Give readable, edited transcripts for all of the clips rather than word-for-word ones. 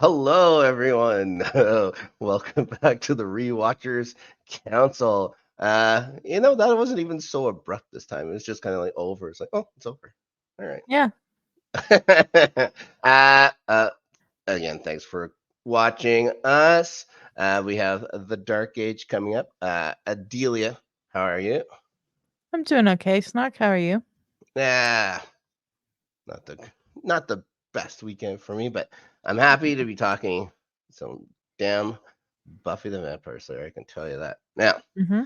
Hello, everyone. Welcome back to the Rewatchers Council. That wasn't even so abrupt this time. It was just kind of like over. It's like, oh, it's over. All right. Yeah. uh, uh, Again, thanks for watching us. We have the Dark Age coming up. Adelia, how are you? I'm doing okay. Snark, how are you? Ah, not the not the best weekend for me, but I'm happy to be talking some damn Buffy the Vampire Slayer. I can tell you that. Now, Mm-hmm.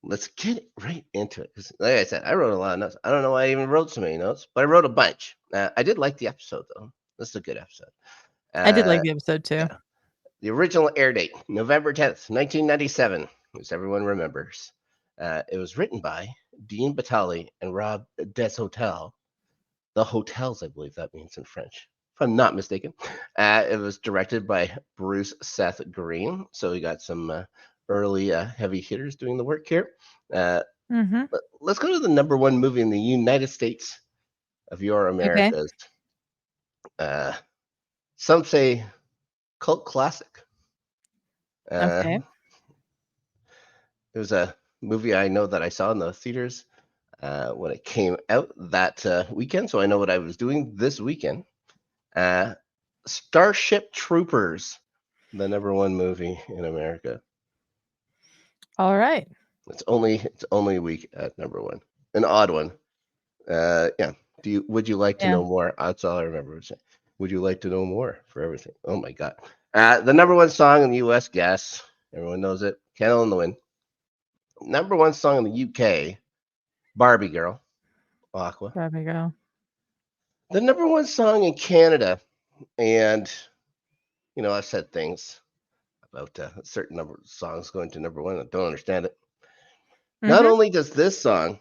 let's get right into it. 'Cause like I said, I wrote a lot of notes. I don't know why I even wrote so many notes, but I wrote a bunch. I did like the episode though. This is a good episode. I did like Uh, the episode too. yeah, the original air date, November 10th, 1997, as everyone remembers. It was written by Dean Batali and Rob Deshotel. The hotels, I believe that means in French, if I'm not mistaken. It was directed by Bruce Seth Green, so we got some early heavy hitters doing the work here. Uh, Mm-hmm. let's go to the number one movie in the United States of your Okay. Americas. Uh, some say cult classic. Uh, Okay. it was a movie I know that I saw in the theaters when it came out that weekend, so I know what I was doing this weekend. Uh, Starship Troopers, the number one movie in America. All right. It's only a week at number one. An odd one. Yeah. Would you like to Yeah. know more? That's all I remember saying. Would you like to know more for everything? Oh my god. The number one song in the US, guess. Everyone knows it. Candle in the Wind. Number one song in the UK, Barbie Girl, Aqua. There we go. The number one song in Canada, and I've said things about a certain number of songs going to number one. I don't understand it. Not Mm-hmm. only does this song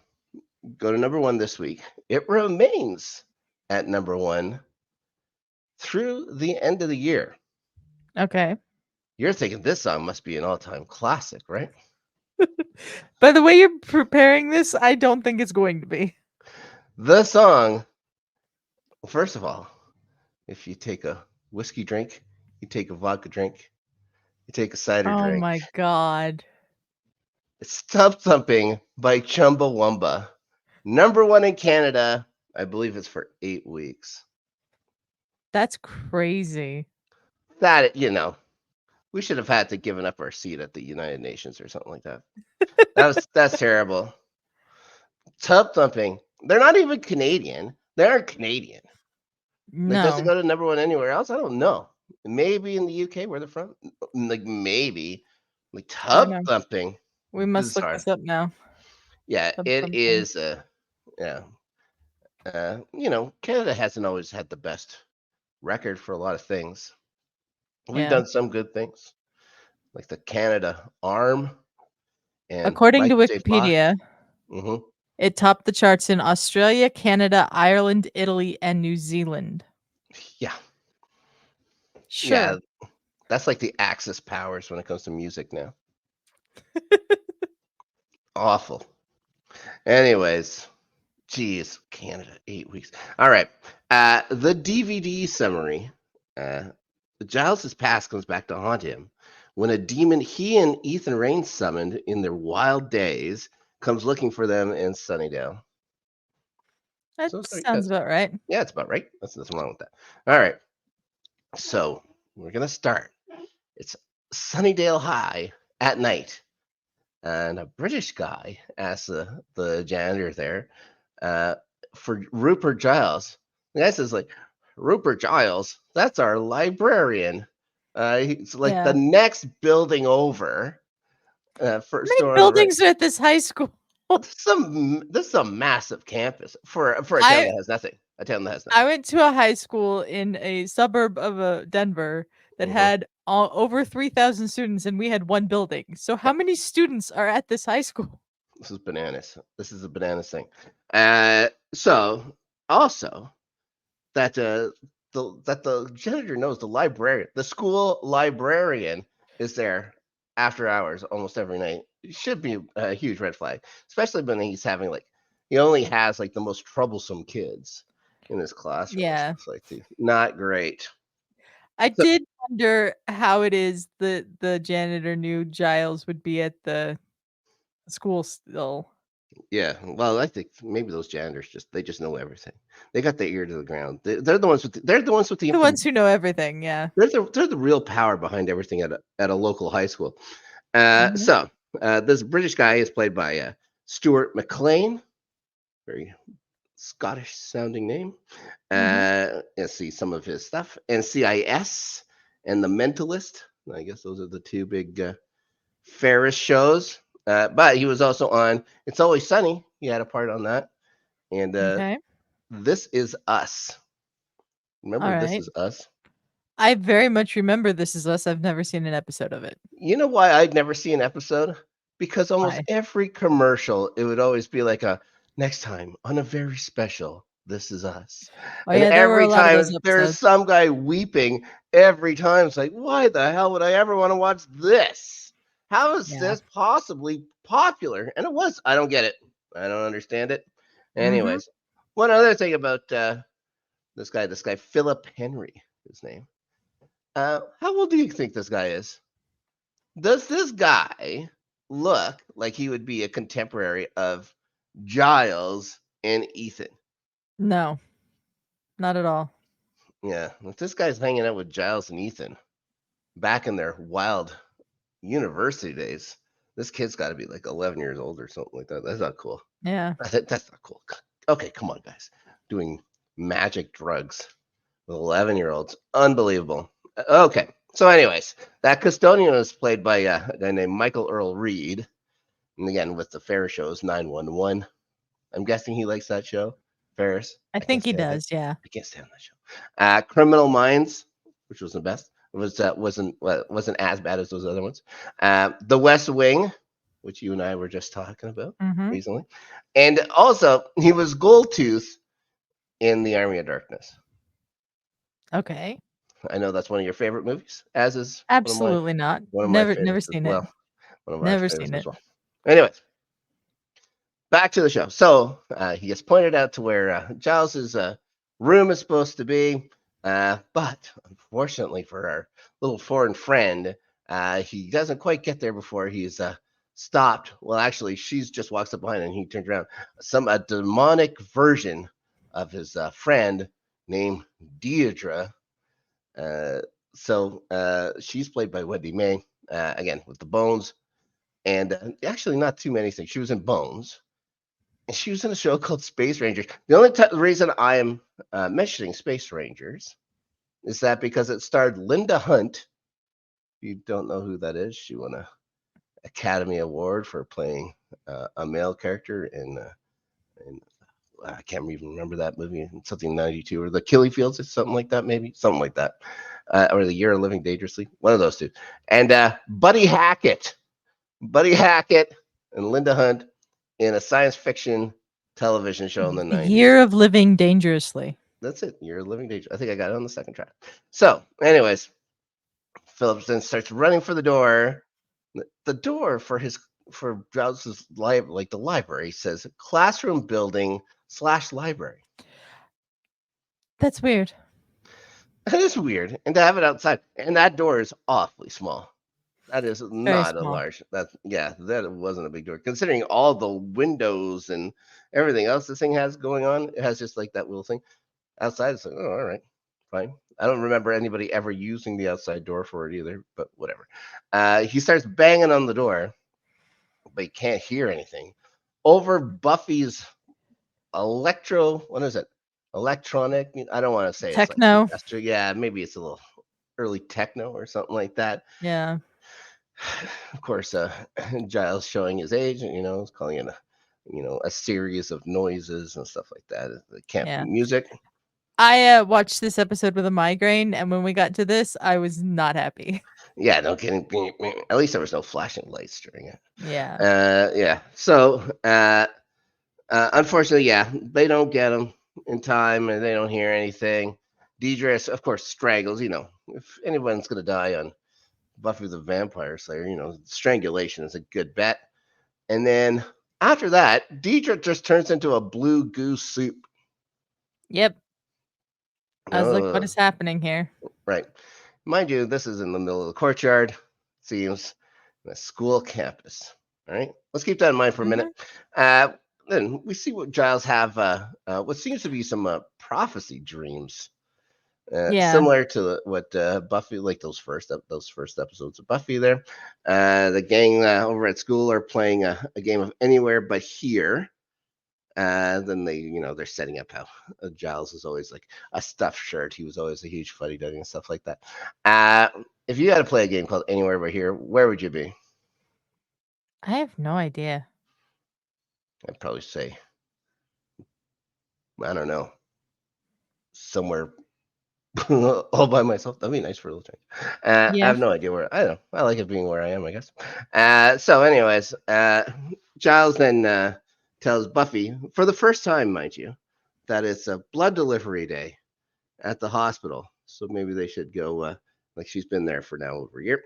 go to number one this week, it remains at number one through the end of the year. Okay. You're thinking this song must be an all time classic, right? By the way you're preparing this, I don't think it's going to be. The song, first of all, if you take a whiskey drink, you take a vodka drink, you take a cider Oh drink, my god. it's Tub Thumping by Chumbawamba. Number one in Canada. I believe it's for 8 weeks. That's crazy. We should have had to given up our seat at the United Nations or something like that. That's terrible. Tub thumping. They're not even Canadian. They aren't Canadian. Like, does it No. go to number one anywhere else? I don't know. Maybe in the UK where they're from. Like maybe. Like I tub know. thumping. We must look Bizarre. this up now. Yeah, Tub it thumping. is. Yeah. Canada hasn't always had the best record for a lot of things. We've Yeah. done some good things, like the Canada Arm and According to Michael J. Fox. Wikipedia, Hmm. it topped the charts in Australia, Canada, Ireland, Italy, and New Zealand. Yeah, yeah. Sure. That's like the Axis powers when it comes to music now. Awful. Anyways, geez, Canada, 8 weeks. All right. The DVD summary. Uh, Giles' past comes back to haunt him when a demon he and Ethan Rayne summoned in their wild days comes looking for them in Sunnydale. That So sorry, sounds about right. yeah, it's about right. That's nothing wrong with that. All right. So we're gonna start. It's Sunnydale High at night, and a British guy asks the janitor there uh, for Rupert Giles. The guy says, like, Rupert Giles, that's our librarian. He's like the Yeah. next building over, How first many door on the right. buildings are at this high school? This is a massive campus for a town I that has nothing. A town that has I nothing. went to a high school in a suburb of Denver that Hmm. had over 3,000 students, and we had one building. So how many students are at this high school? This is bananas. This is a bananas thing. So also that the janitor knows the school librarian is there after hours almost every night. It should be a huge red flag, especially when he only has like the most troublesome kids in his classroom. So Yeah. it's like not great. I So, did wonder how it is the janitor knew Giles would be at the school still. yeah, well, I think maybe those janitors they just know everything. They got their ear to the ground. They're the ones with they're the ones with the The information. ones who know everything, yeah. They're the real power behind everything at a local high school. Mhm. This British guy is played by Stuart McLean, very Scottish sounding name. Mhm. Let's see some of his stuff. NCIS and The Mentalist. I guess those are the two big Ferris shows. But he was also on It's Always Sunny. He had a part on that. And Okay. This Is Us. Remember This Alright. Is Us? I very much remember This Is Us. I've never seen an episode of it. You know why I'd never see an episode? Because almost Why? every commercial, it would always be like a next time on a very special This Is Us. Oh, And yeah, there were a every lot of those time there's episodes. some guy weeping every time. It's like, why the hell would I ever want to watch this? How is Yeah. this possibly popular? And it was. I don't get it. I don't understand it. Mhm. Anyways, one other thing about this guy, Philip Henry, his name. How old do you think this guy is? Does this guy look like he would be a contemporary of Giles and Ethan? No, not at all. Yeah, if this guy's hanging out with Giles and Ethan back in their wild university days, this kid's got to be like 11 years old or something like that. That's not cool. Yeah. That's not cool. Okay, come on, guys. Doing magic drugs with 11-year-olds. Unbelievable. Okay, so, anyways, that custodian was played by a guy named Michael Earl Reed. And again, with the Ferris shows 911. I'm guessing he likes that show. Ferris. I I can't think he stand it. does, yeah. I can't stand that show. Criminal Minds, which was the best. It wasn't as bad as those other ones. The West Wing, which you and I were just talking about Mhm. recently, and also he was Goldtooth in The Army of Darkness. Okay. I know that's one of your favorite movies, as is Absolutely not. one of my Never favorites as seen it. well. One of our Never favorites seen as it. well. Anyways, back to the show. So he gets pointed out to where Giles's room is supposed to be, but unfortunately for our little foreign friend, he doesn't quite get there before he's stopped. Well, actually, she's just walks up behind and he turns around. A demonic version of his friend named Deidre. Uh, she's played by Wendy May, again with the Bones, and actually not too many things. She was in Bones. And she was in a show called Space Rangers. The only reason I am mentioning Space Rangers is that because it starred Linda Hunt. If you don't know who that is, she won a Academy Award for playing a male character in I can't even remember that movie, something 92 or the Killy Fields or something like that, maybe something like that, or the Year of Living Dangerously, one of those two. And Buddy Hackett, and Linda Hunt in a science fiction television show in the The 90s. Year of Living Dangerously. That's it. You're a living danger. I think I got it on the second track. So, anyways, Phillips then starts running for the door. The door for Grouse's like the library says classroom building / library. That's weird. That is weird. And to have it outside, and that door is awfully small. That is Very not a small. large. That wasn't a big door. Considering all the windows and everything else this thing has going on, it has just like that little thing. Outside, it's like, oh, all right, fine. I don't remember anybody ever using the outside door for it either, but whatever. He starts banging on the door, but he can't hear anything. Over Buffy's what is it? Electronic. I don't want to say it's like Techno. industrial. Yeah, maybe it's a little early techno or something like that. Yeah. Of course, Giles showing his age, calling it a series of noises and stuff like that. It can't be Yeah. music. I watched this episode with a migraine, and when we got to this, I was not happy. Yeah, no kidding. At least there was no flashing lights during it. Yeah. Yeah. So, unfortunately, yeah, they don't get him in time, and they don't hear anything. Deidre, of course, strangles. If anyone's gonna die on Buffy the Vampire Slayer, strangulation is a good bet. And then after that, Deidre just turns into a blue goo soup. Yep. I was like, what Oh, is happening here? right. mind you, this is in the middle of the courtyard. Seems the school campus. All right, let's keep that in mind for a minute. Mhm. Then we see what Giles have. What seems to be some prophecy dreams. Yeah. Similar to what Buffy, like those first episodes of Buffy. There, the gang over at school are playing a game of Anywhere But Here. Then they're setting up how Giles is always like a stuffed shirt. He was always a huge fuddy duddy and stuff like that. If you had to play a game called Anywhere But Here, where would you be? I have no idea. I'd probably say, I don't know, somewhere all by myself. That'd be nice for a little change. I Yeah. have no idea where. I don't know. I like it being where I am, I guess. So, anyways, Giles then tells Buffy, for the first time, mind you, that it's a blood delivery day at the hospital. So maybe they should go. Like she's been there for now over a year.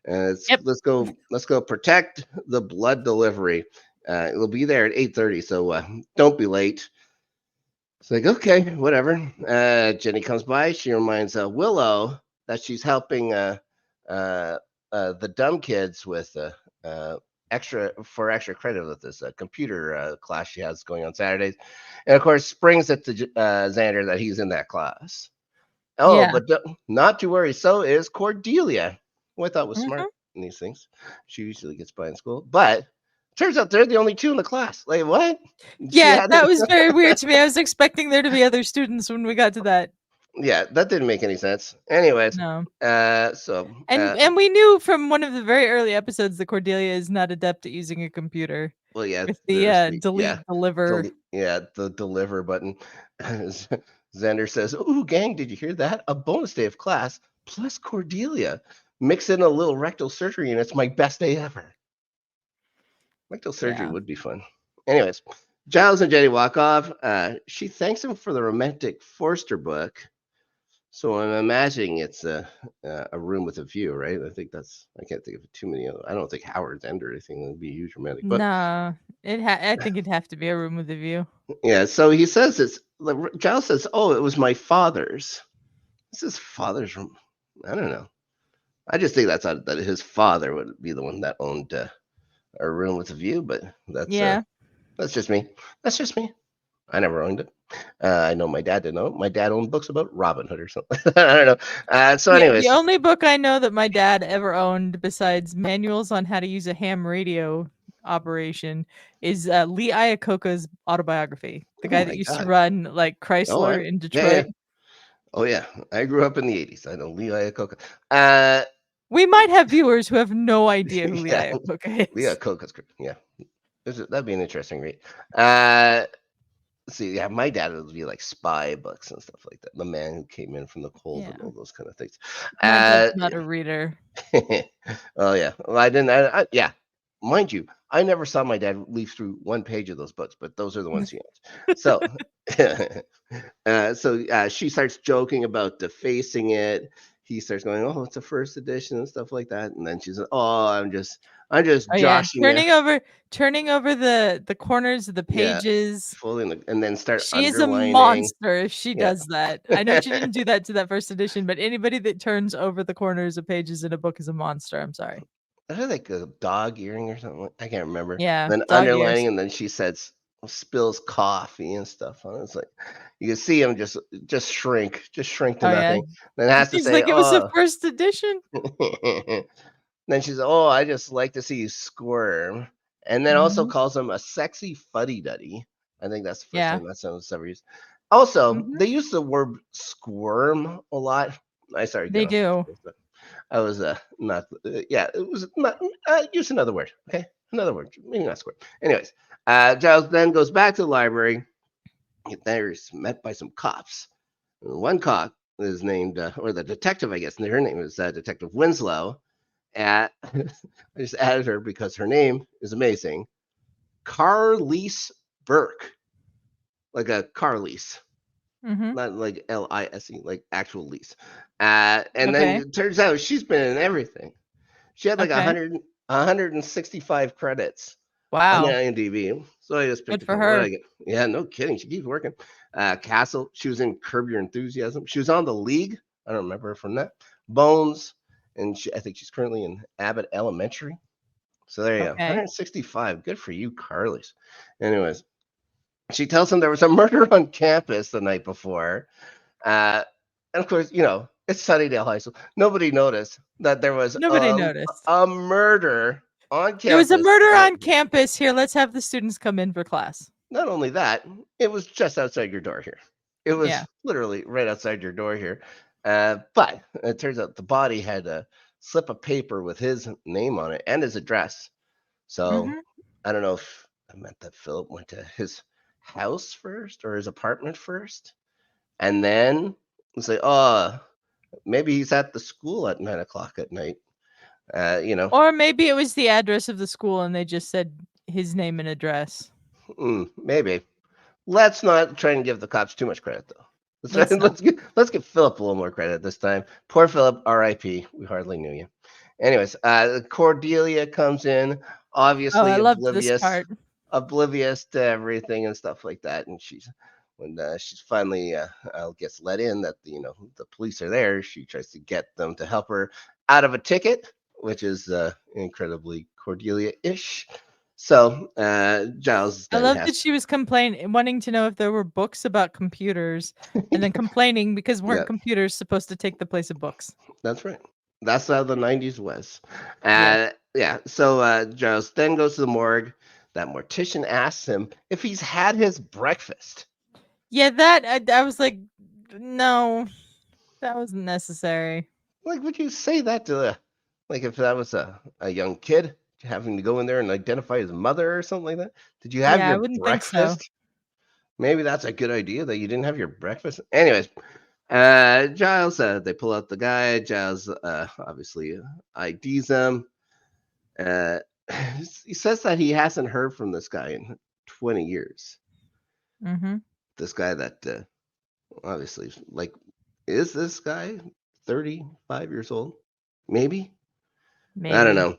Yep. Let's go protect the blood delivery. It'll be there at 8:30, so don't be late. It's like, okay, whatever. Jenny comes by. She reminds Willow that she's helping the dumb kids with extra credit with this computer class she has going on Saturdays, and of course springs it to Xander that he's in that class. Oh, Yeah. but not to worry. So is Cordelia, who I thought was Mhm. smart in these things. She usually gets by in school, but turns out they're the only two in the class. Like what? She Yeah, had that was very weird to me. I was expecting there to be other students when we got to that. Yeah, that didn't make any sense. Anyways, No. so And we knew from one of the very early episodes that Cordelia is not adept at using a computer well, yeah, with the, there's delete, deliver. the deliver button. Xander says, "Ooh, gang, did you hear that? A bonus day of class plus Cordelia. Mix in a little rectal surgery, and it's my best day ever. Rectal surgery Yeah. would be fun." Anyways, Giles and Jenny walk off. She thanks him for the romantic Forster book. So I'm imagining it's a room with a view, right? I can't think of too many. I don't think Howard's End or anything would be a huge romantic book. No, I think it'd have to be a room with a view. Yeah. So he says Giles says, "Oh, it was my father's. This is father's room. I don't know. I just think that his father would be the one that owned a room with a view, but Yeah. that's just me. That's just me. I never owned it. I know my dad didn't own it. My dad owned books about Robin Hood or something. I don't know. So, The anyways, only book I know that my dad ever owned besides manuals on how to use a ham radio operation is, Lee Iacocca's autobiography, the oh guy that my used to god. run, like, Oh, Chrysler in yeah. Detroit. Oh yeah, I grew up in the '80s. I know Lee Iacocca. Uh, We might have viewers who have no idea who Lee yeah, Iacocca Lee is. Iacocca's great. Yeah, that'd be an interesting read. Uh, let's see, yeah, my dad would be like spy books and stuff like that. The Man Who Came In from the Cold and Yeah. all those kind of things. My dad's Uh, not a reader. oh yeah, well, I didn't. Yeah, mind you, I never saw my dad leaf through one page of those books, but those are the ones he owns. So, she starts joking about defacing it. He starts going, "Oh, it's a first edition and stuff like that," and then she's like, "Oh, I'm just Oh, yeah, joshing you." turning over the corners of the Yeah, pages. and then start She is a underlining. monster if she Yeah. does that. I know she didn't do that to that first edition, but anybody that turns over the corners of pages in a book is a monster, I'm sorry. I had like a dog earring or something. I can't remember. Yeah, Then dog ears. underlining, and then she says spills coffee and stuff on it. It's like you can see him just shrink to Oh, yeah. nothing. Then has to He's say, like, "It was a "Oh." first edition?" Then she's, "Oh, I just like to see you squirm," and then also Mhm. calls him a sexy fuddy duddy. I think that's the first Yeah. time that sentence was ever used. Also, Mhm. they use the word squirm a lot. I started They getting off do. this, but I was not. Yeah, it was not. Use another word. Okay, another word. Maybe not squirm. Anyways, Giles then goes back to the library. There's met by some cops. One cop is named, or the detective, I guess, and her name is Detective Winslow. I just added her because her name is amazing. Carlise Burke, like a car lease, Mhm. not like LISE, like actual lease. And then Okay. it turns out she's been in everything. She had like Okay. 165 credits on Wow. IMDb. So I just picked Good a for couple. What her. I get? Yeah, no kidding. She keeps working. Castle. She was in Curb Your Enthusiasm. She was on The League. I don't remember her from that. Bones, and I think she's currently in Abbott Elementary. So there you go, Okay. 165. Good for you, Carly's. Anyways, she tells him there was a murder on campus the night before. And of course, it's Sunnydale High School. Nobody noticed that there was Nobody noticed. a murder on There was a campus. murder on campus. Here, let's have the students come in for class. Not only that, it was just outside your door here. It was Yeah. literally right outside your door here. But it turns out the body had a slip of paper with his name on it and his address. So Mhm. I don't know if I meant that Philip went to his house first or his apartment first. And then say, oh, maybe he's at the school at 9 o'clock at night. Or maybe it was the address of the school and they just said his name and address. Maybe. Let's not try and give the cops too much credit, though. Let's give Philip a little more credit this time. Poor Philip, R.I.P. We hardly knew you. Anyways, Cordelia comes in, Oh, obviously I loved this part. oblivious to everything and stuff like that. And when she's finally, gets let in, that the police are there, she tries to get them to help her out of a ticket, which is incredibly Cordelia-ish. So Giles I then love has that she was wanting to know if there were books about computers, and then complaining because yeah, weren't computers supposed to take the place of books? that's right. That's how the 90s was. Yeah. Yeah. So Giles then goes to the morgue. That mortician asks him if he's had his breakfast. Yeah, that I was like, no, that wasn't necessary. Like, would you say that to like if that was a young kid having to go in there and identify his mother or something like that? Did you have Yeah, I your wouldn't think so. breakfast? Maybe that's a good idea that you didn't have your breakfast. Anyways, Giles, they pull out the guy. Giles obviously IDs him. Uh, he says that he hasn't heard from this guy in 20 years. Mm-hmm. This guy that obviously, like, is this guy 35 years old? Maybe? I don't Maybe. know.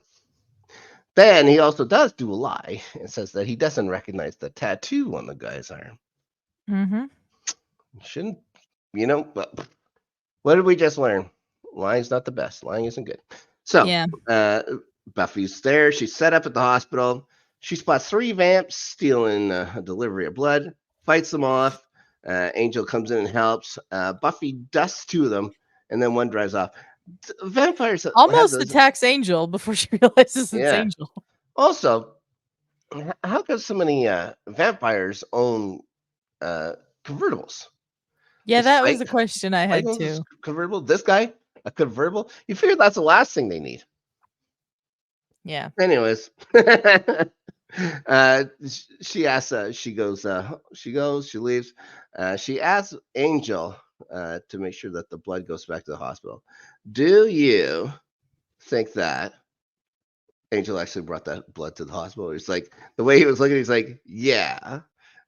Then he also does do a lie and says that he doesn't recognize the tattoo on the guy's arm. Mm-hmm. Shouldn't, but what did we just learn? Lying's not the best. Lying isn't good. So, Yeah. Buffy's there. She's set up at the hospital. She spots 3 vamps stealing a delivery of blood, fights them off. Angel comes in and helps. Buffy dusts 2 of them, and then one drives off. Vampires have Almost those. attacks Angel before she realizes it's Yeah. Angel. Also, how come so many vampires own convertibles? Yeah, Is that was Spike the question I Spike had owns too. a convertible? This guy a convertible? You figure that's the last thing they need. Yeah. Anyways, she asks. She leaves. She asks Angel to make sure that the blood goes back to the hospital. Do you think that Angel actually brought that blood to the hospital? It's like the way he was looking. He's like, yeah.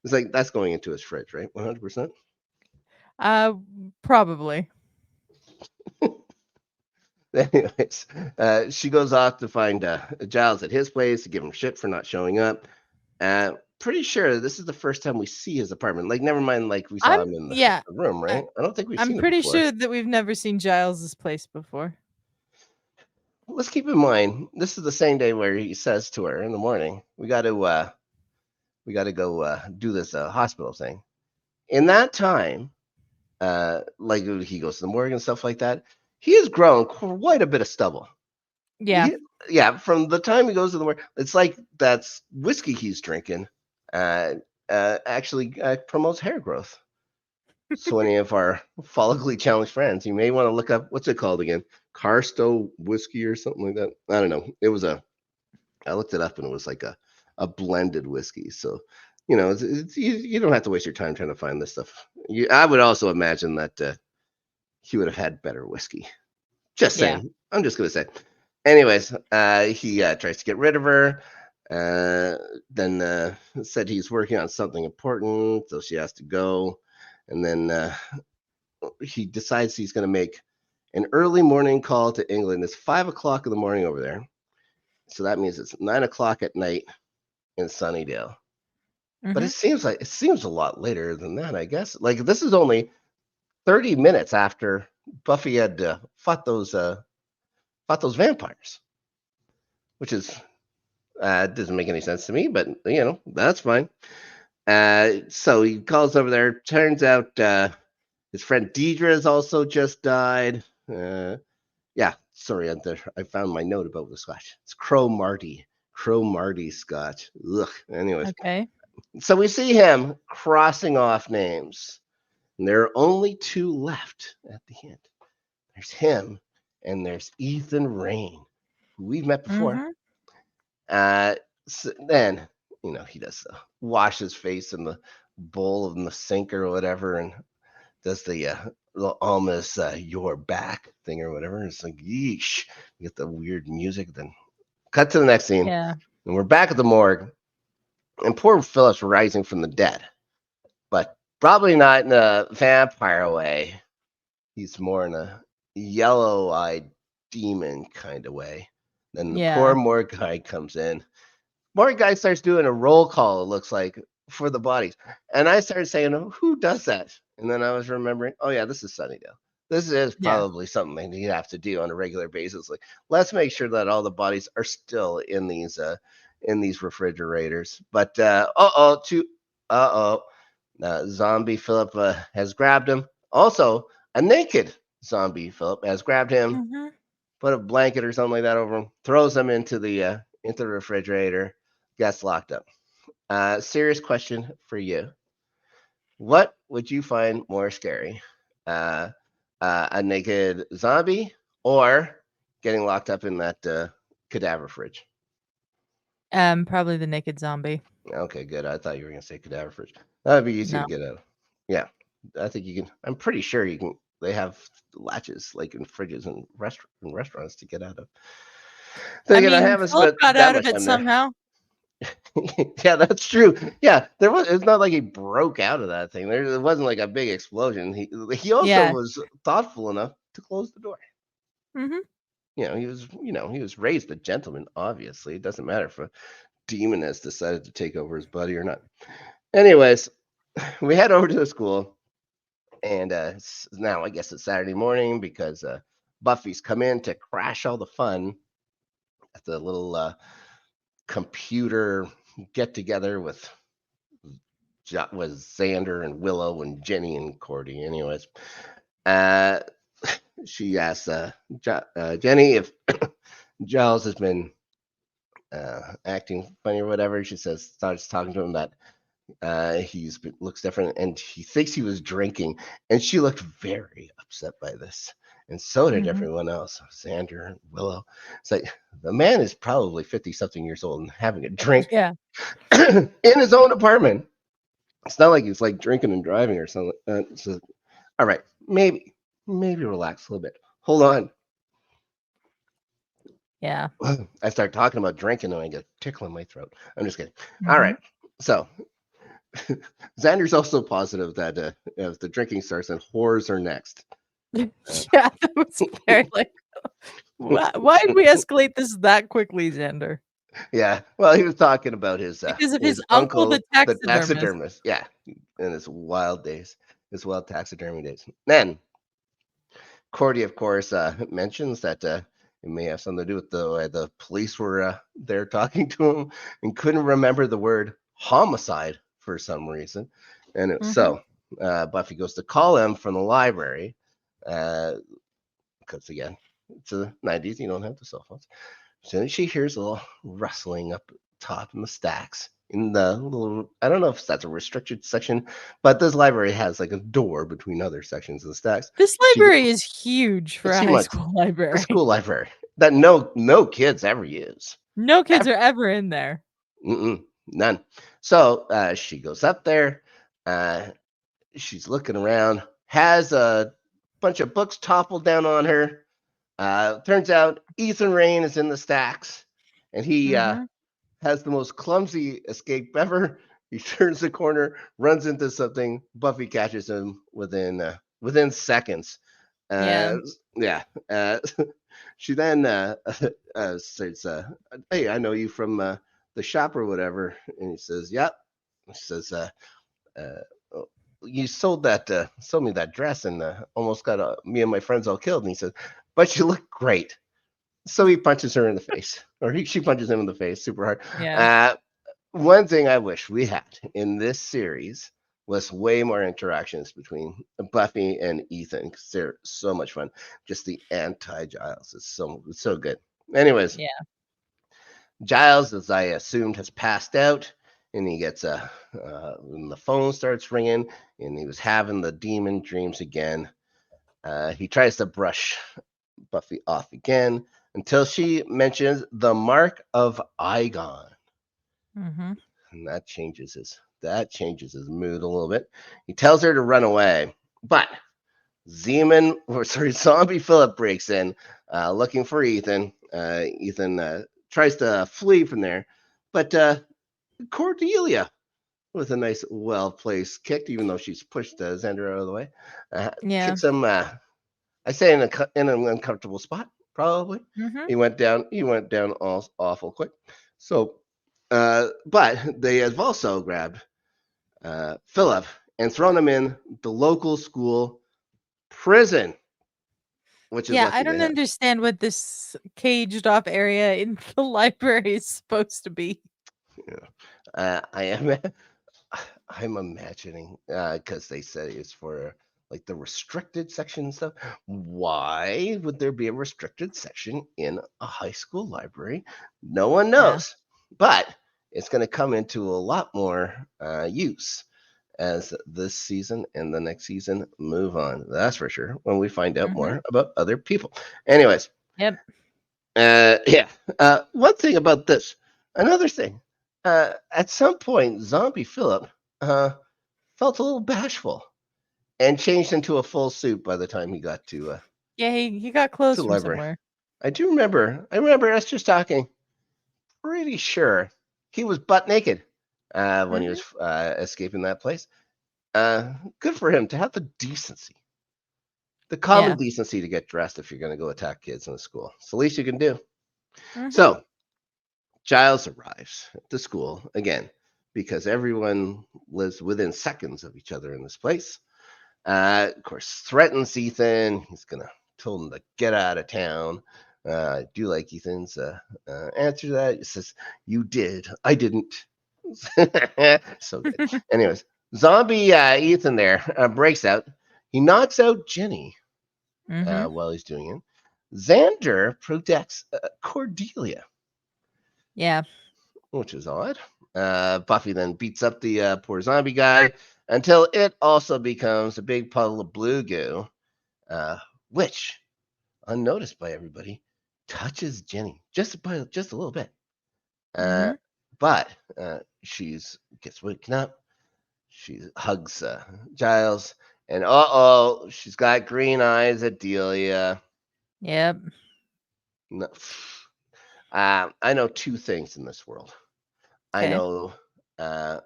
It's like that's going into his fridge, right? 100%. Probably. Anyways, she goes off to find Giles at his place to give him shit for not showing up. Pretty sure this is the first time we see his apartment. Like, never mind, like we saw him in Yeah. the room, right? I don't think we've I'm seen it pretty before. sure that we've never seen Giles's place before. Let's keep in mind this is the same day where he says to her in the morning, "We got to go do this hospital thing." In that time, like he goes to the morgue and stuff like that, he has grown quite a bit of stubble. Yeah. Yeah, from the time he goes to the work, it's like that's whiskey he's drinking. Uh, actually promotes hair growth. So any of our follically challenged friends, you may want to look up what's it called again, Carsto whiskey or something like that. I don't know. I looked it up and it was like a blended whiskey. So you don't have to waste your time trying to find this stuff. I would also imagine that he would have had better whiskey. Just Yeah. saying. I'm just gonna say. Anyways, he tries to get rid of her. Then said he's working on something important, so she has to go. And then he decides he's going to make an early morning call to England. It's 5 o'clock in the morning over there, so that means it's 9 o'clock at night in Sunnydale. But Mm-hmm. it seems a lot later than that, I guess. Like this is only 30 minutes after Buffy had fought those vampires, which is doesn't make any sense to me, but that's fine. So he calls over there. Turns out his friend Deidre has also just died. Yeah, sorry, I found my note about the Scotch. It's Crow Marty Scotch. Ugh. Anyways, Okay. so we see him crossing off names. And there are only two left at the end. There's him and there's Ethan Rayne, who we've met before. Mm-hmm. So then, he does wash his face in the bowl in the sink or whatever and does the almost your back thing or whatever. It's like, yeesh. You get the weird music. Then cut to the next scene. Yeah. And we're back at the morgue. And poor Philip's rising from the dead. But probably not in a vampire way. He's more in a yellow-eyed demon kind of way. Then the poor morgue guy comes in. Morgue guy starts doing a roll call, it looks like, for the bodies. And I started saying, who does that? And then I was remembering, oh, yeah, this is Sunnydale. This is probably something you have to do on a regular basis. Like, let's make sure that all the bodies are still in these refrigerators. But, zombie Philip has grabbed him. Also, a naked zombie Philip has grabbed him, put a blanket or something like that over him, throws him into the refrigerator, gets locked up. Serious question for you. What would you find more scary? A naked zombie or getting locked up in that cadaver fridge? Probably the naked zombie. Okay, good. I thought you were going to say cadaver fridge. That would be easy No. to get out of. Yeah, I think you can. I'm pretty sure you can. They have latches like in fridges and restaurants to get out of. Philip got out of it somehow. Yeah, that's true. Yeah, it's not like he broke out of that thing. There wasn't like a big explosion. He also was thoughtful enough to close the door. Mm-hmm. He was raised a gentleman. Obviously, it doesn't matter if a demon has decided to take over his buddy or not. Anyways, we head over to the school, and now I guess it's Saturday morning because Buffy's come in to crash all the fun at the little computer get together with Xander and Willow and Jenny and Cordy. Anyways, she asks Jenny if Giles has been acting funny or whatever. She starts talking to him that looks different and he thinks he was drinking, and she looked very upset by this, and so did everyone else. Xander and Willow. It's like the man is probably 50 something years old and having a drink in his own apartment. It's not like he's like drinking and driving or something. So, all right, maybe relax a little bit. Hold on. Yeah. I start talking about drinking and I get a tickle in my throat. I'm just kidding. All right. So Xander's also positive that if the drinking starts, then whores are next. Yeah, that was very like, why did we escalate this that quickly, Xander? Yeah, well, he was talking about his because of his uncle, the taxidermist. Yeah, in his wild taxidermy days. Then Cordy, of course, mentions that it may have something to do with the way the police were there talking to him and couldn't remember the word homicide for some reason. And so Buffy goes to call him from the library because, again, it's the 90s. You don't have the cell phones. So she hears a little rustling up top in the stacks. In the little, I don't know if that's a restricted section, but this library has like a door between other sections of the stacks. This library is huge for a high school library. A school library that no kids ever use. No kids are ever in there. None. So she goes up there. She's looking around. Has a bunch of books toppled down on her. Turns out Ethan Rayne is in the stacks, and he has the most clumsy escape ever. He turns the corner, runs into something. Buffy catches him within seconds. She then says, "Hey, I know you from the shop or whatever." And he says, "Yep." She says, you sold me that dress and almost got me and my friends all killed. And he says, but you look great. So he punches her in the face, or she punches him in the face super hard. Yeah. One thing I wish we had in this series was way more interactions between Buffy and Ethan because they're so much fun. Just the anti Giles is so good. Anyways, Yeah. Giles, as I assumed, has passed out, and he gets when the phone starts ringing, and he was having the demon dreams again. He tries to brush Buffy off again until she mentions the mark of Eyghon. Mm-hmm. And that changes his mood a little bit. He tells her to run away, but Zombie Philip breaks in, looking for Ethan. Ethan tries to flee from there, but Cordelia, with a nice, well-placed kick, even though she's pushed Xander out of the way, Yeah. kicks him. I say in an uncomfortable spot, probably. Mm-hmm. He went down. Awful quick. So, but they have also grabbed Philip and thrown him in the local school prison, which is Yeah, I lucky they don't have. understand what this caged off area in the library is supposed to be. I am. I'm imagining because they said it's for like the restricted section and stuff. Why would there be a restricted section in a high school library? No one Yeah. knows, but it's going to come into a lot more use as this season and the next season move on. That's for sure. When we find out Mm-hmm. more about other people. Anyways, Yep. yeah. One thing about this, another thing. At some point, Zombie Philip felt a little bashful and changed into a full suit by the time he got Yeah, he got to clothes the from library. somewhere. I do remember. I remember us just talking. Pretty sure he was butt naked when he Mm-hmm. was escaping that place. Uh, Good for him to have the decency, the common Yeah. decency to get dressed if you're going to go attack kids in a school. It's the least you can do. Mm-hmm. So Giles arrives at the school again because everyone lives within seconds of each other in this place. Of course, threatens Ethan. He's gonna tell him to get out of town. I do like Ethan's answer to that. He says, "You did, I didn't." So good. Anyways, zombie Ethan there breaks out. He knocks out Jenny Mm-hmm. while he's doing it. Xander protects Cordelia, Yeah. which is odd. Buffy then beats up the poor zombie guy until it also becomes a big puddle of blue goo, uh, which, unnoticed by everybody, touches Jenny just a little bit. Uh, Mm-hmm. but she's gets waken up. She hugs Giles, and she's got green eyes at Delia. Yep. No, I know two things in this world. I Okay. know uh,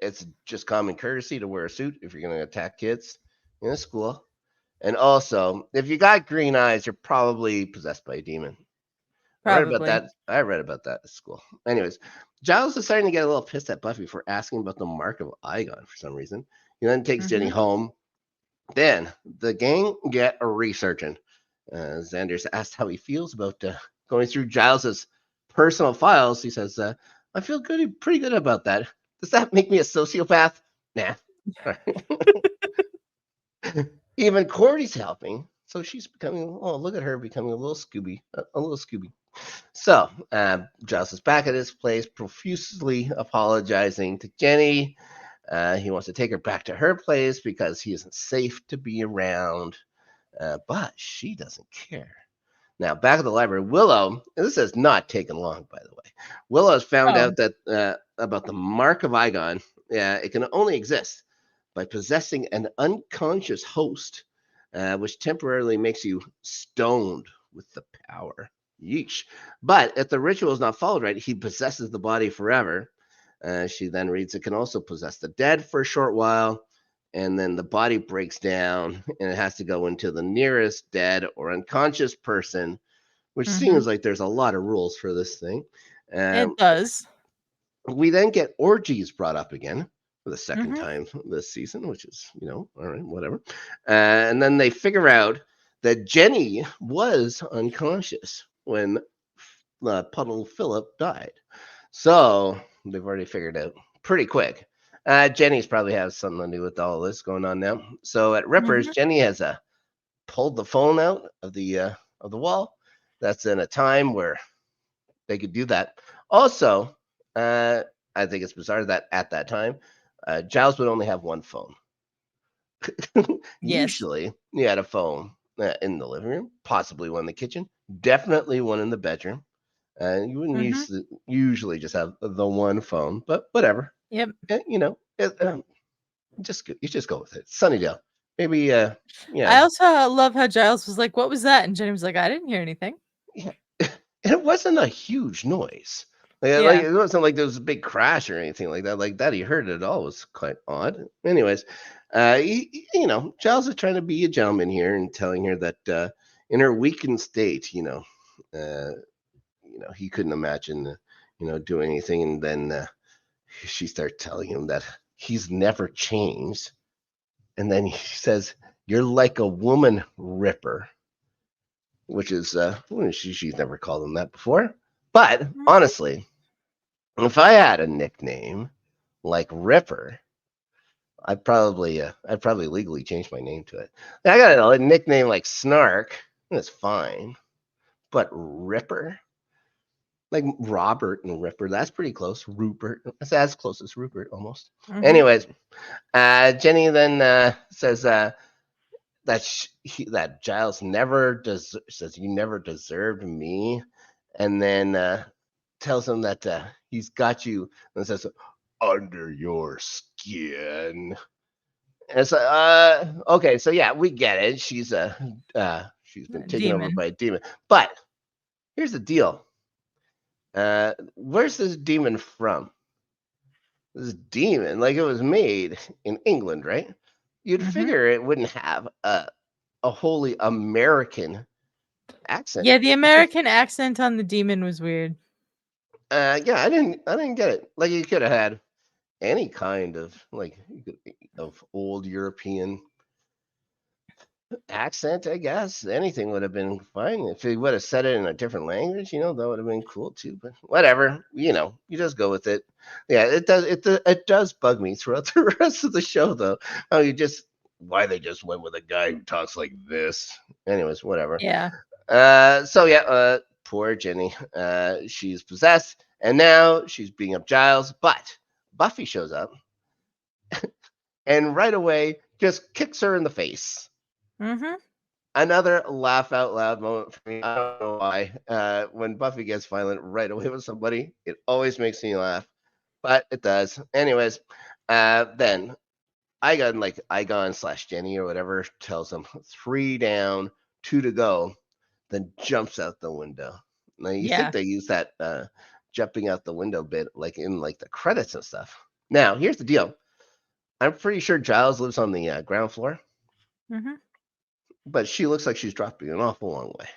it's just common courtesy to wear a suit if you're going to attack kids in a school. And also, if you got green eyes, you're probably possessed by a demon. I read about Probably. that. I read about that at school. Anyways, Giles is starting to get a little pissed at Buffy for asking about the mark of Eyghon for some reason. He then takes Jenny Mm-hmm. home. Then the gang get a researching. Xander's asked how he feels about going through Giles's personal files. He says, "I feel pretty good about that. Does that make me a sociopath? Nah." Even Cordy's helping, so she's becoming. Oh, look at her becoming a little Scooby. So Giles is back at his place, profusely apologizing to Jenny. He wants to take her back to her place because he isn't safe to be around. But she doesn't care. Now, back at the library, Willow, and this has not taken long, by the way. Willow has found Oh. out that about the mark of Eyghon. It can only exist by possessing an unconscious host, which temporarily makes you stoned with the power. Yeesh. But if the ritual is not followed right, he possesses the body forever. She then reads it can also possess the dead for a short while, and then the body breaks down and it has to go into the nearest dead or unconscious person, which Mm-hmm. seems like there's a lot of rules for this thing. It Um, does. we then get orgies brought up again, for the second Mhm. time this season, which is, all right, whatever. And then they figure out that Jenny was unconscious when Puddle Phillip died. So they've already figured out pretty quick. Jenny's probably has something to do with all this going on now. So at Rippers, Mhm. Jenny has pulled the phone out of the wall. That's in a time where they could do that. Also, I think it's bizarre that at that time, Giles would only have one phone. Yes. Usually, you had a phone in the living room, possibly one in the kitchen, definitely one in the bedroom. And you wouldn't Mhm. usually just have the one phone, but whatever. Yep. You just go with it. Sunnydale, maybe. I Yeah, also love how Giles was like, "What was that?" And Jenny was like, "I didn't hear anything." yeah. And it wasn't a huge noise. Like Yeah. it wasn't like there was a big crash or anything like that. Like that, he heard it at all was quite odd. Anyways, Giles is trying to be a gentleman here and telling her that in her weakened state, uh, he couldn't imagine, doing anything. And then she starts telling him that he's never changed. And then he says, "You're like a woman, Ripper," which is she's never called him that before. But Mhm. honestly, if I had a nickname like Ripper, I'd probably legally change my name to it. I got a nickname like Snark, that's fine. But Ripper, like Robert and Ripper, that's pretty close. Rupert, that's as close as Rupert almost. Mhm. Anyways, Jenny then says that Giles says you never deserved me, and then tells him that he's got you, and says under your skin. And it's like, okay, so yeah, we get it. She's been taken over Demon. by a demon, but here's the deal. Where's this demon from? This demon, like it was made in England, right? You'd Mhm. figure it wouldn't have a wholly American accent. Yeah, the American accent on the demon was weird. Yeah, I didn't get it. Like you could have had any kind of of old European accent, I guess. Anything would have been fine. If he would have said it in a different language, that would have been cool too. But whatever, you just go with it. Yeah, it does bug me throughout the rest of the show though. How why they just went with a guy who talks like this. Anyways, whatever. Yeah. So yeah, poor Jenny. She's possessed, and now she's beating up Giles. But Buffy shows up and right away just kicks her in the face. Mhm. Another laugh out loud moment for me. I don't know why. When Buffy gets violent right away with somebody, it always makes me laugh, but it does. Anyways, then Eyghon slash Jenny or whatever tells them 3 down, 2 to go, then jumps out the window. Now you think Yeah. they use that jumping out the window bit like in like the credits and stuff. Now here's the deal. I'm pretty sure Giles lives on the ground floor, Mhm. but she looks like she's dropping an awful long way.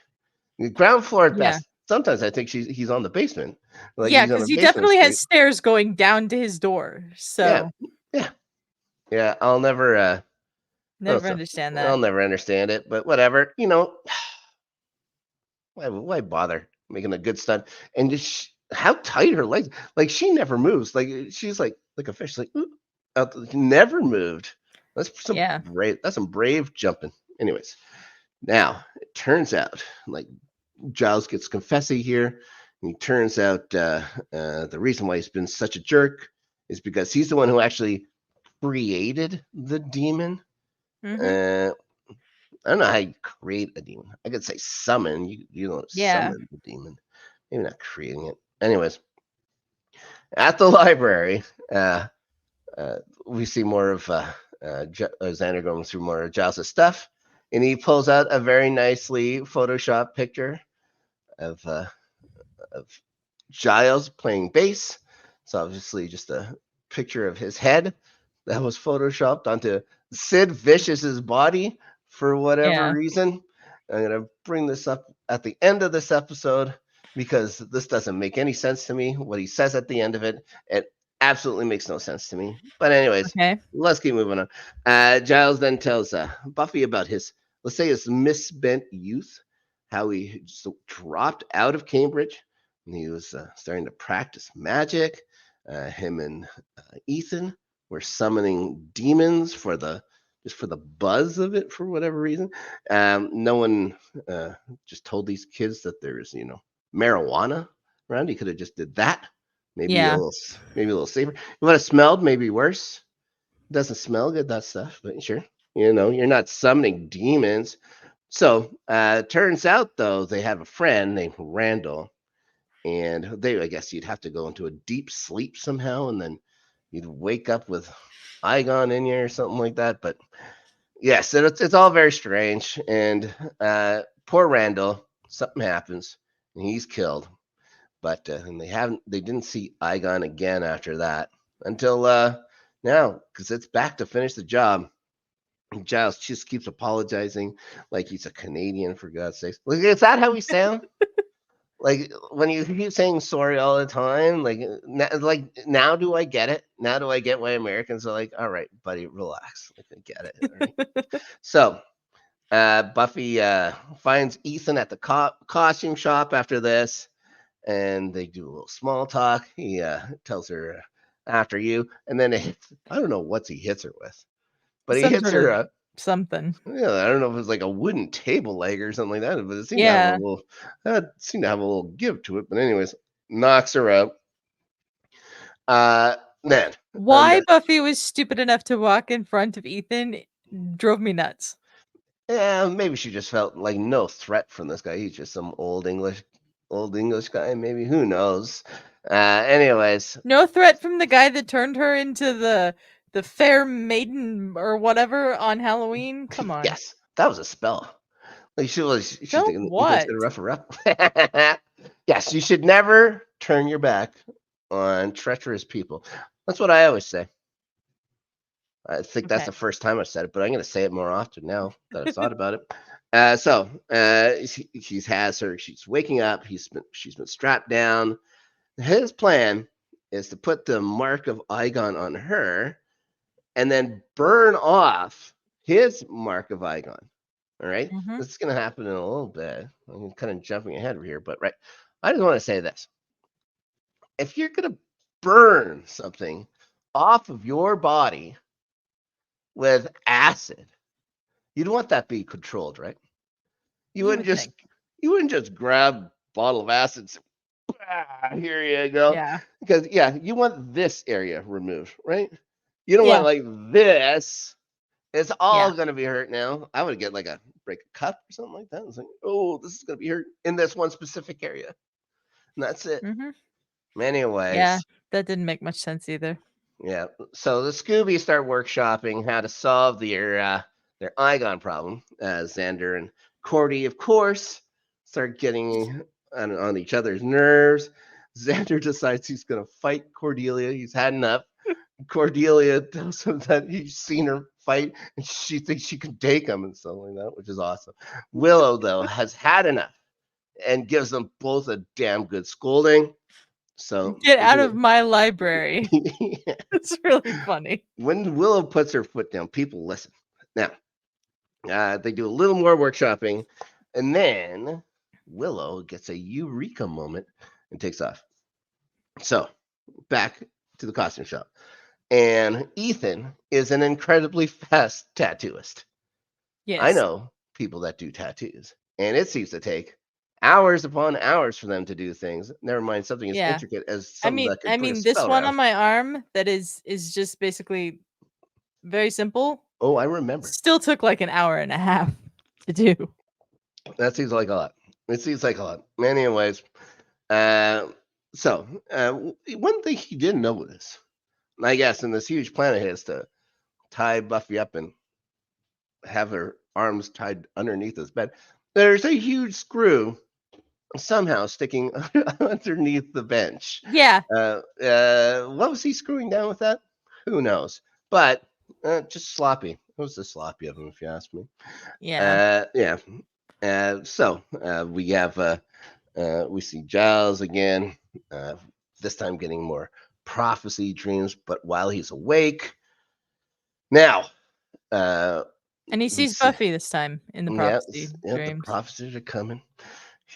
The ground floor at Yeah. best. Sometimes I think he's on the basement, like Yeah, he's on a because he basement definitely has street. stairs going down to his door. Yeah, So yeah, yeah. I'll never. never understand I'll that. never understand it, but whatever. Why bother making a good stunt? And just how tight her legs. Like she never moves. Like she's like a fish. Like "Oop," never moved. Yeah. That's some brave jumping. Anyways, now it turns out like Giles gets confessing here. And he turns out the reason why he's been such a jerk is because he's the one who actually created the demon. Mhm. Uh, I don't know how you create a demon. I could say summon. You don't Yeah. summon the demon. Maybe not creating it. Anyways, at the library, uh, uh, we see more of Xander going through more of Giles' stuff, and he pulls out a very nicely photoshopped picture of of Giles playing bass. It's obviously just a picture of his head that was photoshopped onto Sid Vicious's body for whatever Yeah. reason. I'm gonna bring this up at the end of this episode because this doesn't make any sense to me. What he says at the end of it, absolutely makes no sense to me. But anyways, Okay. let's keep moving on. Giles then tells Buffy about his, let's say, his misspent youth, how he just dropped out of Cambridge, and he was starting to practice magic. Him and Ethan were summoning demons for the just for the buzz of it for whatever reason. No one just told these kids that there's marijuana around. He could have just did that. Yeah. Maybe a little safer. It would have smelled maybe worse. Doesn't smell good, that stuff, but sure. You're not summoning demons. So turns out though they have a friend named Randall, and I guess you'd have to go into a deep sleep somehow, and then you'd wake up with Eyghon in you or something like that. But yes, it's all very strange. And poor Randall, something happens, and he's killed. But and they didn't see Eyghon again after that until now, because it's back to finish the job. Giles just keeps apologizing like he's a Canadian, for God's sakes. Like, is that how we sound? Like when you keep saying sorry all the time, like now do I get it? Now do I get why Americans are like, all right, buddy, relax. Like, I get it. All right. So Buffy finds Ethan at the costume shop after this, and they do a little small talk. He tells her after you, and then I don't know what he hits her with, but he Some hits sort her. of something. Yeah, I don't know if it's like a wooden table leg or something like that, but it seemed Yeah. to have a little give to it. But anyways, knocks her out. Then Why Buffy was stupid enough to walk in front of Ethan drove me nuts. Yeah, maybe she just felt like no threat from this guy. He's just some old English guy. Maybe, who knows? Anyways, No threat from the guy that turned her into the fair maiden or whatever on Halloween. Come on. yes, that was a spell. Like she's Spell thinking Ethan's what? gonna rough her up. Yes, you should never turn your back on treacherous people. That's what I always say. I think that's the first time I said it, but I'm going to say it more often now that I've thought about it. She's waking up. She's been strapped down. His plan is to put the mark of Eyghon on her and then burn off his mark of Eyghon. All right. Mhm. This is going to happen in a little bit. I'm kind of jumping ahead over here, but right. I just want to say this. If you're going to burn something off of your body with acid, you'd want that be controlled, right? You wouldn't just grab a bottle of acid and say, here you go. Yeah. Because you want this area removed, right? You don't want like this. It's all gonna be hurt now. I would get like break a cup or something like that. It's like, oh, this is gonna be hurt in this one specific area. And that's it. Anyways. Yeah, that didn't make much sense either. Yeah. So the Scoobies start workshopping how to solve their Eyghon problem. Xander and Cordy, of course, start getting on each other's nerves. Xander decides he's going to fight Cordelia. He's had enough. Cordelia tells him that he's seen her fight and she thinks she can take him and stuff like that, which is awesome. Willow, though, has had enough and gives them both a damn good scolding. So get out of my library. It's really funny. When Willow puts her foot down, people listen. Now, they do a little more workshopping, and then Willow gets a eureka moment and takes off. So, back to the costume shop. And Ethan is an incredibly fast tattooist. Yes. I know people that do tattoos, and it seems to take hours upon hours for them to do things. Never mind something as intricate as something that could put a this spell one around. on my arm that is just basically very simple. Oh, I remember. Still took like an hour and a half to do. That seems like a lot. It seems like a lot. Anyways, so one thing he didn't notice, I guess, in this huge plan of his to tie Buffy up and have her arms tied underneath his bed, there's a huge screw somehow sticking underneath the bench. Yeah. What was he screwing down with that? Who knows? But just sloppy. It was just sloppy of him, if you ask me. Yeah. So we have we see Giles again. This time getting more prophecy dreams, but while he's awake. Now, And he we sees see, Buffy this time in the yeah, prophecy the dreams. prophecies are coming.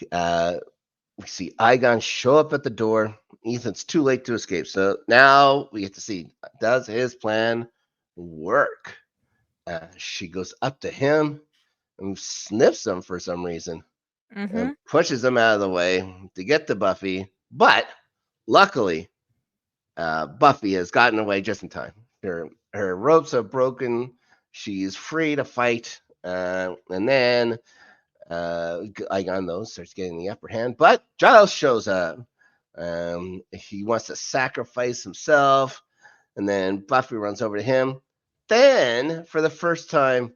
We see Eyghon show up at the door. Ethan's too late to escape. So now we get to see, does his plan work? She goes up to him and sniffs him for some reason and pushes him out of the way to get to Buffy. But luckily, Buffy has gotten away just in time. Her ropes are broken. She's free to fight. And then Eyghon, though, starts getting the upper hand. But Giles shows up. He wants to sacrifice himself. And then Buffy runs over to him. Then, for the first time,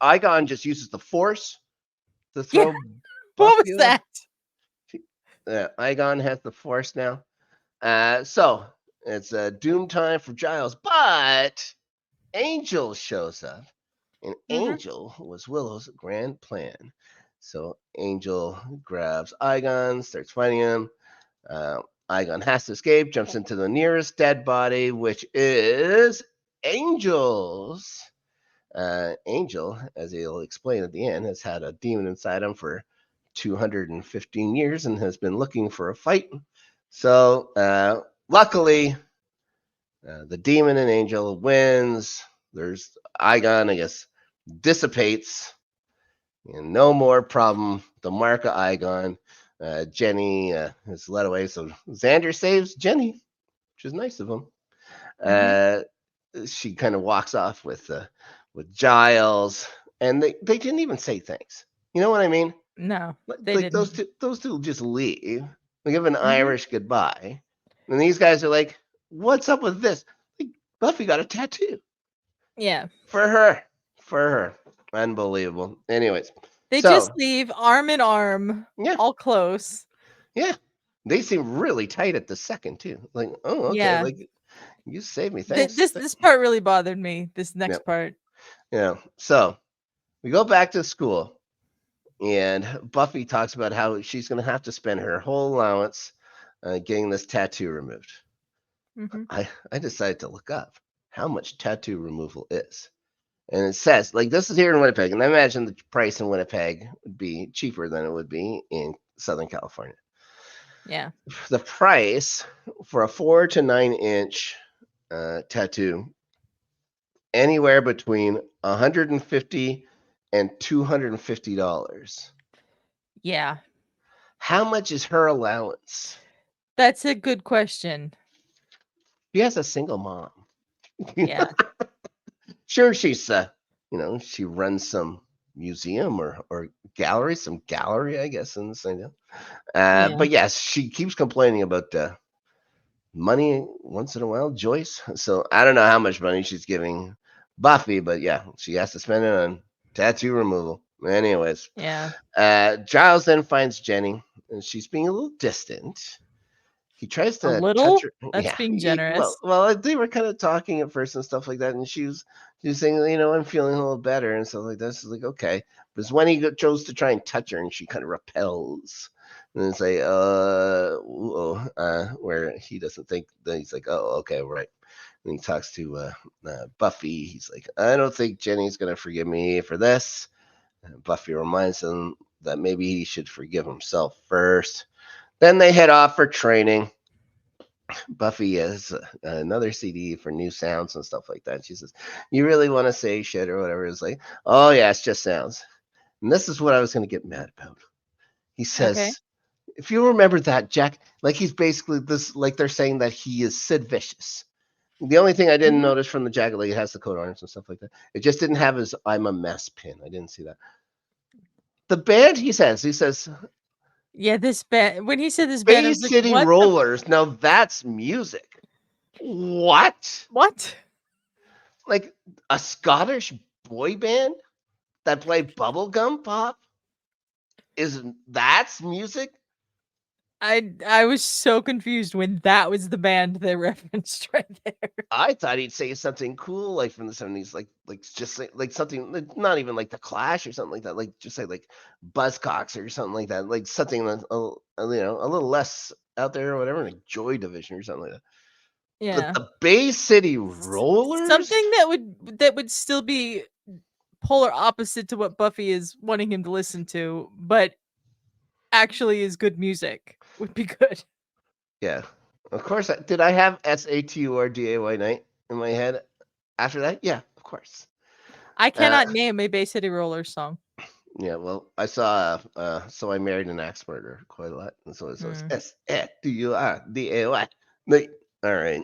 Eyghon just uses the Force to throw What Buffy was off. that? Eyghon has the Force now. So it's doom time for Giles, but Angel shows up, and Angel was Willow's grand plan. So Angel grabs Eyghon, starts fighting him. Eyghon has to escape, jumps into the nearest dead body, which is Angel's. Angel, as he'll explain at the end, has had a demon inside him for 215 years and has been looking for a fight. So, luckily, the demon and Angel wins. There's Eyghon, I guess, dissipates. And no more problem. The mark of Eyghon. Jenny is led away. So Xander saves Jenny, which is nice of him. She kind of walks off with Giles, and they didn't even say thanks. You know what I mean? No, they like didn't. those two just leave. They give an Irish goodbye, and these guys are like, "What's up with this?" Like, Buffy got a tattoo. Yeah. For her. Unbelievable. Anyways, They so just leave arm in arm, yeah, all close. yeah. They seem really tight at the second too. Like, oh, okay, Yeah. like you saved me. Thanks. This part really bothered me. This next part. Yeah. So we go back to school, and Buffy talks about how she's going to have to spend her whole allowance getting this tattoo removed. I decided to look up how much tattoo removal is. And it says, like, this is here in Winnipeg, and I imagine the price in Winnipeg would be cheaper than it would be in Southern California. Yeah. The price for a 4 to 9 inch tattoo, anywhere between $150 and $250. Yeah. How much is her allowance? That's a good question. She has a single mom. Yeah. Sure, she's she runs some museum or gallery, some gallery, I guess, in the same. But yes, she keeps complaining about money once in a while, Joyce. So I don't know how much money she's giving Buffy, but yeah, she has to spend it on tattoo removal. Anyways, Yeah. Giles then finds Jenny, and she's being a little distant. He tries A to touch little? her. That's Yeah, being generous. well, they were kind of talking at first and stuff like that, and she was saying, I'm feeling a little better and stuff like that. She's like, okay, but it's when he chose to try and touch her, and she kind of repels, and it's like, where he doesn't think that he's like, oh, okay, right. And he talks to Buffy. He's like, I don't think Jenny's gonna forgive me for this. And Buffy reminds him that maybe he should forgive himself first. Then they head off for training. Buffy has another CD for new sounds and stuff like that. She says, you really want to say shit or whatever? It's like, oh, yeah, it's just sounds. And this is what I was going to get mad about. He says, if you remember that, Jack, like he's basically this, like they're saying that he is Sid Vicious. The only thing I didn't notice from the jacket, like it has the coat orange and stuff like that. It just didn't have his I'm a mess pin. I didn't see that. The band, he says, yeah, this band. When he said this Bay band, I was like, City what? Rollers. Now that's music. What? What? Like a Scottish boy band that play bubblegum pop? That's music? I was so confused when that was the band they referenced right there. I thought he'd say something cool like from the 70s, like just like something like, not even like the Clash or something like that, like just say like Buzzcocks or something like that, like something that's a little less out there or whatever, like Joy Division or something like that. But Yeah. the Bay City Rollers? Something that would still be polar opposite to what Buffy is wanting him to listen to, but actually is good music would be good. Yeah. Of course. Did I have SATURDAY night in my head after that? Yeah, of course. I Uh, cannot name a Bay City Rollers song. yeah, well, I saw So I Married an Axe Murderer quite a lot. And so it was Mm. SATURDAY. All right.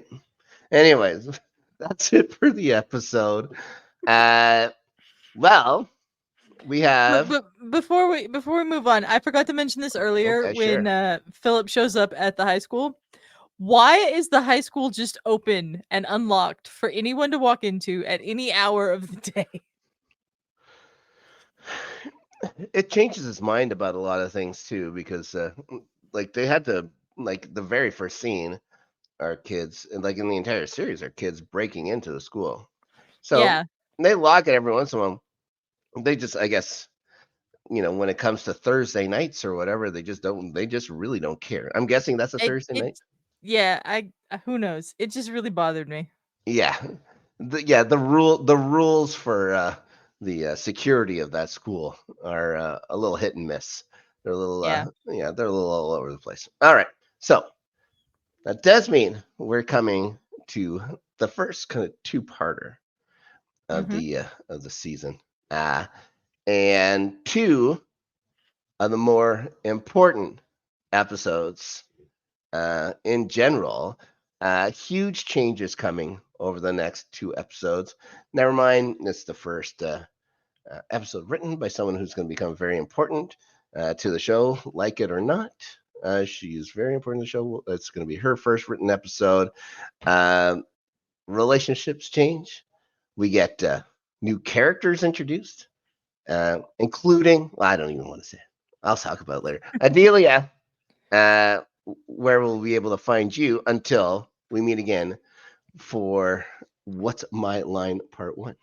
Anyways, that's it for the episode. Uh, well, we have. But before we move on, I forgot to mention this earlier Okay, when sure. Philip shows up at the high school. Why is the high school just open and unlocked for anyone to walk into at any hour of the day? It changes his mind about a lot of things too, because like they had to, like the very first scene are kids, and like in the entire series are kids breaking into the school. So Yeah, they lock it every once in a while. They just, I guess, when it comes to Thursday nights or whatever, they just don't. They just really don't care. I'm guessing that's a Thursday it night. yeah, I who knows? It just really bothered me. Yeah, the rules for the security of that school are a little hit and miss. They're a little Yeah. they're a little all over the place. All right, so that does mean we're coming to the first kind of two-parter Mhm. of the season, and two of the more important episodes in general. Huge changes coming over the next two episodes. Never mind, it's the first episode written by someone who's going to become very important to the show, like it or not. She's very important to the show. It's going to be her first written episode. Um, Relationships change. We get new characters introduced, including, well, I don't even want to say it. I'll talk about it later. Adelia, uh, where we'll be able to find you until we meet again for What's My Line Part 1.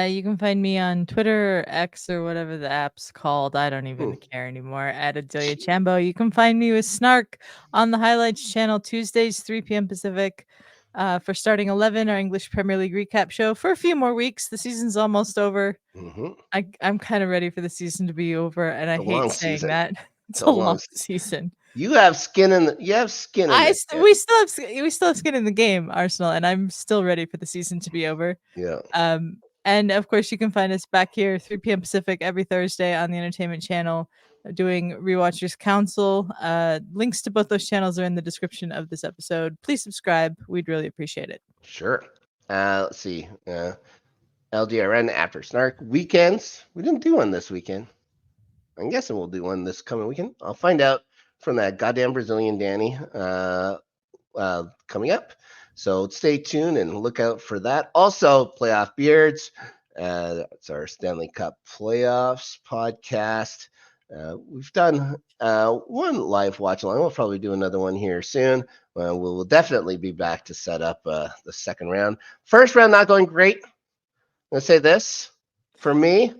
You can find me on Twitter or X or whatever the app's called. I don't Hmm. even care anymore. At Adelia Chambo. You can find me with Snark on the Highlights channel Tuesdays, 3 p.m. Pacific. For starting 11, our English Premier League recap show for a few more weeks. The season's almost over. Mm-hmm. I'm kind of ready for the season to be over, and I It's a hate long saying season. that. It's It's a a long long season. season. You have skin in this. We still have skin in the game, Arsenal, and I'm still ready for the season to be over. Yeah, And of course, you can find us back here 3 p.m. Pacific every Thursday on the Entertainment Channel, doing Rewatchers Council. Links to both those channels are in the description of this episode. Please subscribe. We'd really appreciate it. sure. Let's see. LGRN after Snark weekends. We didn't do one this weekend. I'm guessing we'll do one this coming weekend. I'll find out from that goddamn Brazilian Danny coming up. So stay tuned and look out for that. Also, Playoff Beards. It's our Stanley Cup playoffs podcast. We've done one live watch along. We'll probably do another one here soon. We'll definitely be back to set up the second round. First round not going great. I'm gonna say this for me,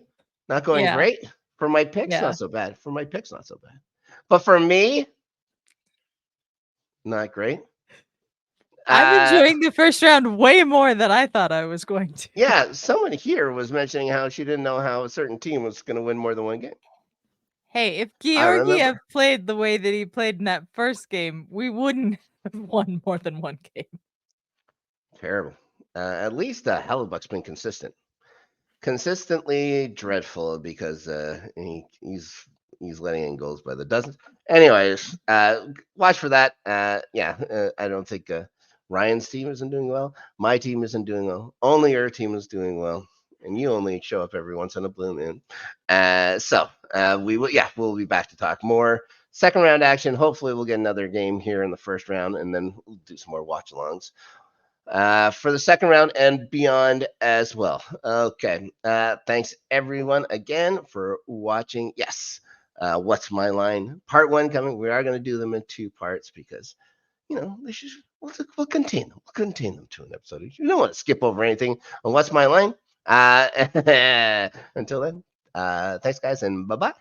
not going Yeah. great. For my picks, Yeah. not so bad. For my picks, not so bad. But for me, not great. I'm Uh, enjoying the first round way more than I thought I was going to. Yeah, someone here was mentioning how she didn't know how a certain team was going to win more than one game. Hey, if I Georgiev remember. played the way that he played in that first game, we wouldn't have won more than one game. Terrible. At least Hellebuck's been consistently dreadful because he's letting in goals by the dozens. Anyways, watch for that. I don't think Ryan's team isn't doing well. My team isn't doing well. Only your team is doing well, and you only show up every once in a blue moon. We'll be back to talk more second round action. Hopefully, we'll get another game here in the first round, and then we'll do some more watch alongs for the second round and beyond as well. Okay. Thanks everyone again for watching. Yes. What's my line? Part one coming. We are going to do them in two parts because, we'll contain them. We'll contain them to an episode. You don't want to skip over anything on What's My Line. Until then, thanks guys and bye bye.